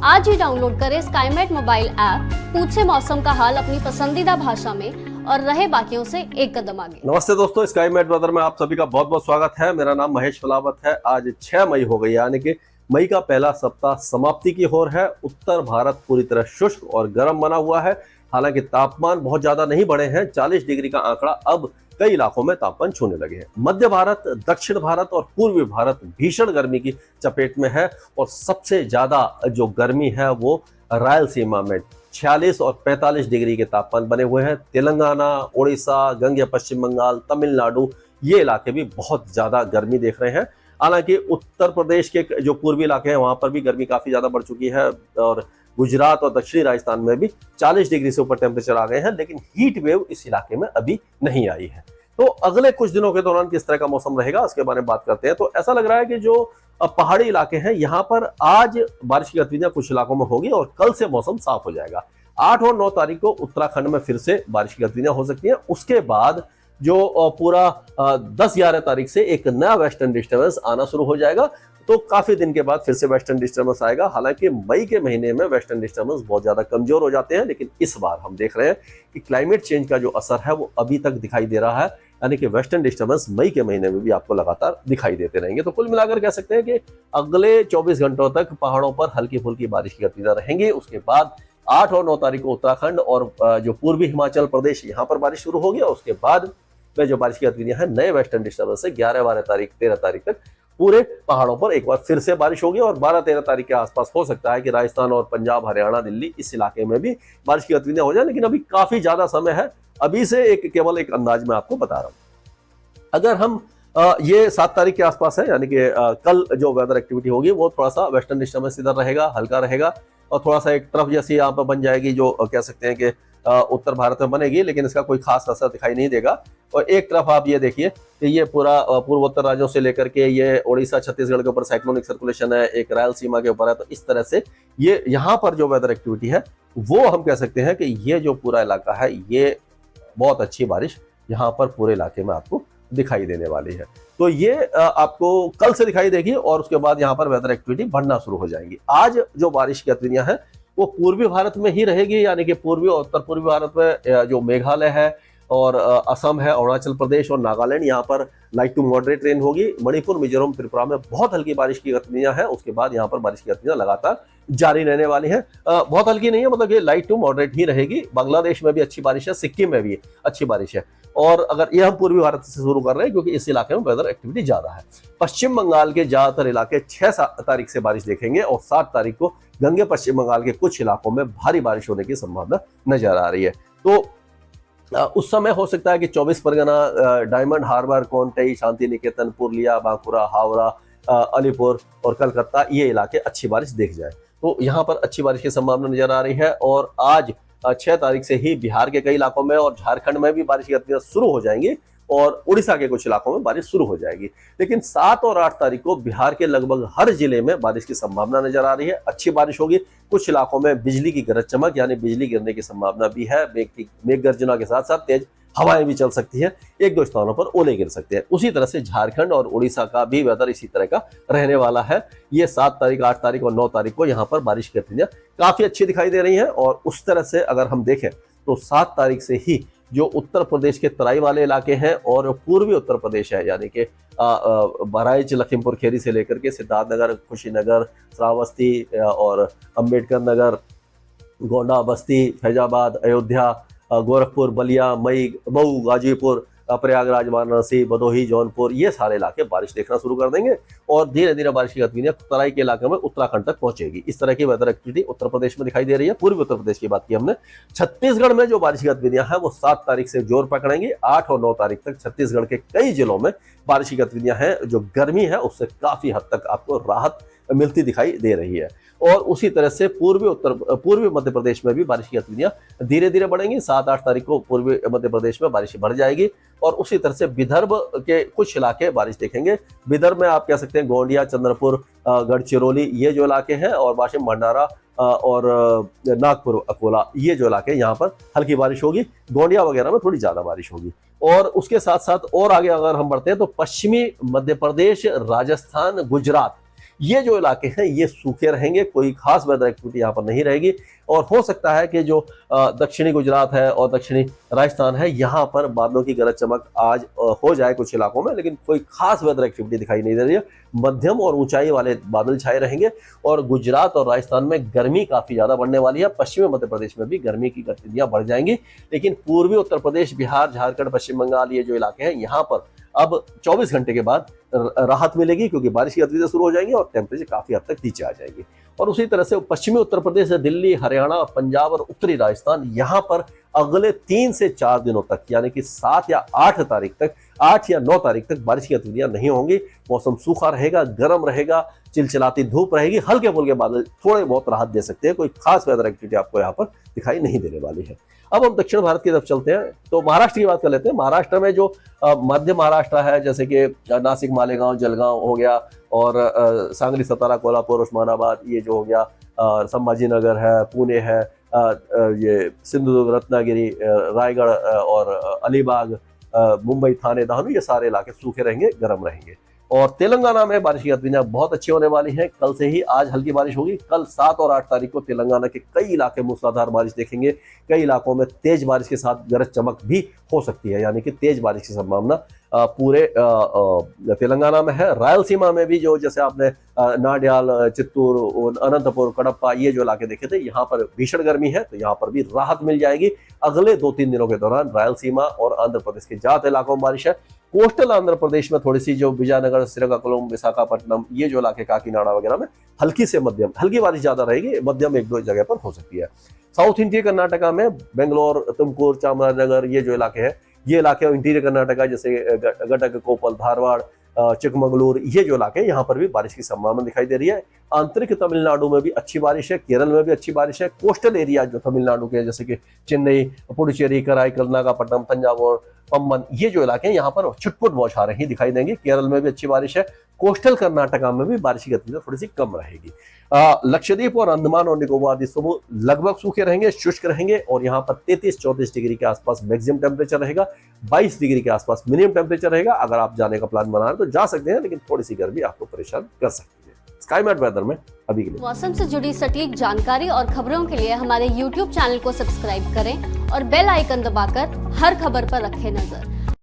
आज ही डाउनलोड करें Skymet mobile app, पूछे मौसम का हाल अपनी पसंदीदा भाषा में और रहे बाकियों से एक कदम आगे। नमस्ते दोस्तों, स्काईमेट वेदर में आप सभी का बहुत बहुत स्वागत है। मेरा नाम महेश फलावत है। आज 6 मई हो गई, यानी कि मई का पहला सप्ताह समाप्ति की ओर है। उत्तर भारत पूरी तरह शुष्क और गर्म बना हुआ है। हालांकि तापमान बहुत ज्यादा नहीं बढ़े हैं। 40 डिग्री का आंकड़ा अब कई इलाकों में तापमान छूने लगे हैं। मध्य भारत, दक्षिण भारत और पूर्वी भारत भीषण गर्मी की चपेट में है और सबसे ज्यादा जो गर्मी है वो रायलसीमा में 46 और 45 डिग्री के तापमान बने हुए हैं। तेलंगाना, उड़ीसा, गंगे पश्चिम बंगाल, तमिलनाडु, ये इलाके भी बहुत ज्यादा गर्मी देख रहे हैं। हालांकि उत्तर प्रदेश के जो पूर्वी इलाके हैं वहां पर भी गर्मी काफी ज्यादा बढ़ चुकी है और गुजरात और दक्षिणी राजस्थान में भी 40 डिग्री से ऊपर टेम्परेचर आ गए हैं, लेकिन हीट वेव इस इलाके में अभी नहीं आई है। तो अगले कुछ दिनों के दौरान किस तरह का मौसम रहेगा उसके बारे में बात करते हैं। तो ऐसा लग रहा है कि जो पहाड़ी इलाके हैं यहाँ पर आज बारिश की गतिविधियां कुछ इलाकों में होगी और कल से मौसम साफ हो जाएगा। 8 और 9 तारीख को उत्तराखंड में फिर से बारिश की गतिविधियां हो सकती हैं। उसके बाद जो पूरा 10-11 तारीख से एक नया वेस्टर्न डिस्टर्बेंस आना शुरू हो जाएगा। तो काफी दिन के बाद फिर से वेस्टर्न डिस्टर्बेंस आएगा। हालांकि मई के महीने में वेस्टर्न डिस्टर्बेंस बहुत ज्यादा कमजोर हो जाते हैं, लेकिन इस बार हम देख रहे हैं कि क्लाइमेट चेंज का जो असर है वो अभी तक दिखाई दे रहा है, यानी कि वेस्टर्न डिस्टर्बेंस मई के महीने में भी आपको लगातार दिखाई देते रहेंगे। तो कुल मिलाकर कह सकते हैं कि अगले 24 घंटों तक पहाड़ों पर हल्की फुल्की बारिश की गतिविधियां रहेंगी। उसके बाद 8 और 9 तारीख को उत्तराखंड और जो पूर्वी हिमाचल प्रदेश यहाँ पर बारिश शुरू होगी और उसके बाद में जो बारिश की गतिविधियां हैं नए वेस्टर्न डिस्टर्बेंस से 11-12 तारीख 13 तारीख तक पूरे पहाड़ों पर एक बार फिर से बारिश होगी और 12-13 तारीख के आसपास हो सकता है कि राजस्थान और पंजाब, हरियाणा, दिल्ली इस इलाके में भी बारिश की गतिविधियां हो जाए। लेकिन अभी काफी ज्यादा समय है, अभी से केवल एक अंदाज में आपको बता रहा हूं। अगर हम ये 7 तारीख के आसपास है, यानी कि कल जो वेदर एक्टिविटी होगी वो थोड़ा सा वेस्टर्न डिस्टर्बेंस इधर रहेगा, हल्का रहेगा और थोड़ा सा एक ट्रफ जैसी यहाँ पर बन जाएगी जो कह सकते हैं कि उत्तर भारत में बनेगी, लेकिन इसका कोई खास असर दिखाई नहीं देगा। और एक तरफ आप ये देखिए कि ये पूरा पूर्वोत्तर राज्यों से लेकर के ये ओडिशा, छत्तीसगढ़ के ऊपर साइक्लोनिक सर्कुलेशन है, एक रायलसीमा के ऊपर है। तो इस तरह से ये यहाँ पर जो वेदर एक्टिविटी है वो हम कह सकते हैं कि ये जो पूरा इलाका है ये बहुत अच्छी बारिश यहाँ पर पूरे इलाके में आपको दिखाई देने वाली है। तो ये आपको कल से दिखाई देगी और उसके बाद यहाँ पर वेदर एक्टिविटी बढ़ना शुरू हो जाएंगी। आज जो बारिश की गतिविधियां हैं वो पूर्वी भारत में ही रहेगी, यानी कि पूर्वी और उत्तर पूर्वी भारत में जो मेघालय है और असम है, अरुणाचल प्रदेश और नागालैंड, यहाँ पर लाइट टू मॉडरेट रेन होगी। मणिपुर, मिजोरम, त्रिपुरा में बहुत हल्की बारिश की गतिविधियां हैं। उसके बाद यहाँ पर बारिश की गतिविधियां लगातार जारी रहने वाली हैं। बहुत हल्की नहीं है, मतलब ये लाइट टू मॉडरेट ही रहेगी। बांग्लादेश में भी अच्छी बारिश है, सिक्किम में भी अच्छी बारिश है। और अगर ये हम पूर्वी भारत से शुरू कर रहे हैं क्योंकि इस इलाके में वेदर एक्टिविटी ज्यादा है। पश्चिम बंगाल के ज्यादातर इलाके 6 तारीख से बारिश देखेंगे और 7 तारीख को गंगे पश्चिम बंगाल के कुछ इलाकों में भारी बारिश होने की संभावना नजर आ रही है। तो उस समय हो सकता है कि 24 परगना, डायमंड हार्बर, कोंटई, शांति निकेतन, पुरलिया, बांकुरा, हावड़ा, अलीपुर और कलकत्ता, ये इलाके अच्छी बारिश देख जाए। तो यहाँ पर अच्छी बारिश की संभावना नजर आ रही है। और आज 6 तारीख से ही बिहार के कई इलाकों में और झारखंड में भी बारिश की गतिविधियां शुरू हो जाएंगी और उड़ीसा के कुछ इलाकों में बारिश शुरू हो जाएगी। लेकिन 7 और 8 तारीख को बिहार के लगभग हर जिले में बारिश की संभावना नजर आ रही है। अच्छी बारिश होगी। कुछ इलाकों में बिजली की गरज चमक यानी बिजली गिरने की संभावना भी है। मेघ गर्जना के साथ साथ तेज हवाएं भी चल सकती हैं। 1-2 स्थानों पर ओले गिर सकते हैं। उसी तरह से झारखंड और उड़ीसा का भी वेदर इसी तरह का रहने वाला है। ये 7 तारीख, 8 तारीख और 9 तारीख को यहाँ पर बारिश की गतिविधियां काफी अच्छी दिखाई दे रही हैं। और उस तरह से अगर हम देखें तो 7 तारीख से ही जो उत्तर प्रदेश के तराई वाले इलाके हैं और पूर्वी उत्तर प्रदेश है, यानी कि बहराइच, लखीमपुर खीरी से लेकर के सिद्धार्थनगर, कुशीनगर, श्रावस्ती और अंबेडकर नगर, गोंडा, बस्ती, फैजाबाद, अयोध्या, गोरखपुर, बलिया, मऊ, गाजीपुर, प्रयागराज, वाराणसी, भदोही, जौनपुर, ये सारे इलाके बारिश देखना शुरू कर देंगे और धीरे धीरे बारिश की गतिविधियां तराई के इलाके में उत्तराखंड तक पहुंचेगी। इस तरह की वेदर एक्टिविटी उत्तर प्रदेश में दिखाई दे रही है। पूर्वी उत्तर प्रदेश की बात की हमने। छत्तीसगढ़ में जो बारिश की गतिविधियां हैं वो 7 तारीख से जोर पकड़ेंगी। 8 और 9 तारीख तक छत्तीसगढ़ के कई जिलों में बारिश की गतिविधियां हैं। जो गर्मी है उससे काफी हद तक आपको राहत मिलती दिखाई दे रही है। और उसी तरह से पूर्वी मध्य प्रदेश में भी बारिश की गतिविधियां धीरे धीरे बढ़ेंगी। 7-8 तारीख को पूर्वी मध्य प्रदेश में बारिश बढ़ जाएगी और उसी तरह से विदर्भ के कुछ इलाके बारिश देखेंगे। विदर्भ में आप कह सकते हैं गोंडिया, चंद्रपुर, गढ़चिरौली, ये जो इलाके हैं और वाशिम, भंडारा और नागपुर, अकोला, ये जो इलाके यहाँ पर हल्की बारिश होगी। गोंडिया वगैरह में थोड़ी ज्यादा बारिश होगी। और उसके साथ साथ और आगे अगर हम बढ़ते हैं तो पश्चिमी मध्य प्रदेश, राजस्थान, गुजरात, ये जो इलाके हैं ये सूखे रहेंगे, कोई खास वेदर एक्टिविटी यहाँ पर नहीं रहेगी। और हो सकता है कि जो दक्षिणी गुजरात है और दक्षिणी राजस्थान है यहाँ पर बादलों की गरज चमक आज हो जाए कुछ इलाकों में, लेकिन कोई खास वेदर एक्टिविटी दिखाई नहीं दे रही है। मध्यम और ऊंचाई वाले बादल छाए रहेंगे और गुजरात और राजस्थान में गर्मी काफी ज्यादा बढ़ने वाली है। पश्चिमी मध्य प्रदेश में भी गर्मी की गतिविधियां बढ़ जाएंगी, लेकिन पूर्वी उत्तर प्रदेश, बिहार, झारखंड, पश्चिम बंगाल ये जो इलाके हैं यहाँ पर अब 24 घंटे के बाद राहत मिलेगी, क्योंकि बारिश की गतिविधियां शुरू हो जाएंगी और टेम्परेचर काफी हद तक नीचे आ जाएगी। और उसी तरह से पश्चिमी उत्तर प्रदेश, दिल्ली, हरियाणा, पंजाब और उत्तरी राजस्थान यहाँ पर अगले 3 से 4 दिनों तक, यानी कि 7 या 8 तारीख तक, 8 या 9 तारीख तक बारिश की गतिविधियां नहीं होंगी। मौसम सूखा रहेगा, गर्म रहेगा, चिलचिलाती धूप रहेगी, हल्के फुल्के बादल थोड़े बहुत राहत दे सकते हैं। कोई खास वेदर एक्टिविटी आपको यहाँ पर दिखाई नहीं देने वाली है। अब हम दक्षिण भारत की तरफ चलते हैं, तो महाराष्ट्र की बात कर लेते हैं। महाराष्ट्र में जो मध्य महाराष्ट्र है, जैसे कि नासिक, मालेगांव, जलगांव हो गया, और सांगली, सतारा, कोल्हापुर, उस्मानाबाद ये जो हो गया, संभाजीनगर है, पुणे है, ये सिंधुदुर्ग, रत्नागिरी, रायगढ़ और अलीबाग, मुंबई, थाने, दहानू, ये सारे इलाके सूखे रहेंगे, गर्म रहेंगे। और तेलंगाना में बारिश की गतिविधियां बहुत अच्छी होने वाली हैं। कल से ही आज हल्की बारिश होगी। कल 7 और 8 तारीख को तेलंगाना के कई इलाके मूसलाधार बारिश देखेंगे। कई इलाकों में तेज बारिश के साथ गरज चमक भी हो सकती है, यानी कि तेज बारिश की संभावना पूरे तेलंगाना में है। रायलसीमा में भी जो, जैसे आपने नाडियाल, चित्तूर, अनंतपुर, कडप्पा ये जो इलाके देखे थे, यहाँ पर भीषण गर्मी है, तो यहाँ पर भी राहत मिल जाएगी। अगले 2-3 दिनों के दौरान रायलसीमा और आंध्र प्रदेश के ज्यादा इलाकों में बारिश है। कोस्टल आंध्र प्रदेश में थोड़ी सी, जो विजयनगर, श्रीकाकुलम, विशाखापट्टनम ये जो इलाके, काकीनाडा वगैरह में हल्की से मध्यम, हल्की बारिश ज्यादा रहेगी, मध्यम 1-2 जगह पर हो सकती है। साउथ इंडिया कर्नाटका में बेंगलोर, तुमकुर, चामराजनगर ये जो इलाके हैं, ये इलाके इंटीरियर कर्नाटका जैसे गटक, कोपल, धारवाड़, चिकमगलूर ये जो इलाके हैं, यहाँ पर भी बारिश की संभावना दिखाई दे रही है। आंतरिक तमिलनाडु में भी अच्छी बारिश है, केरल में भी अच्छी बारिश है। कोस्टल एरिया जो तमिलनाडु के, जैसे कि चेन्नई, पुडुचेरी, कराई, कर्नाटकपट्टनम, तंजावुर, पम्बन ये जो इलाके हैं, यहाँ पर छुटपुट बौछारें ही दिखाई देंगी। केरल में भी अच्छी बारिश है। कोस्टल कर्नाटका में भी बारिश की गतिविधि थोड़ी सी कम रहेगी। लक्षद्वीप और अंडमान और निकोबार द्वीप समूह लगभग सूखे रहेंगे, शुष्क रहेंगे, और यहाँ पर 33-34 डिग्री के आसपास मैक्सिमम टेम्परेचर रहेगा, 22 डिग्री के आसपास मिनिमम टेम्परेचर रहेगा। अगर आप जाने का प्लान बना रहे हैं तो जा सकते हैं, लेकिन थोड़ी सी गर्मी आपको परेशान कर सकती है। स्काईमेट वेदर में अभी के लिए मौसम से जुड़ी सटीक जानकारी और खबरों के लिए हमारे YouTube चैनल को सब्सक्राइब करें और बेल आइकन दबाकर हर खबर पर रखें नजर।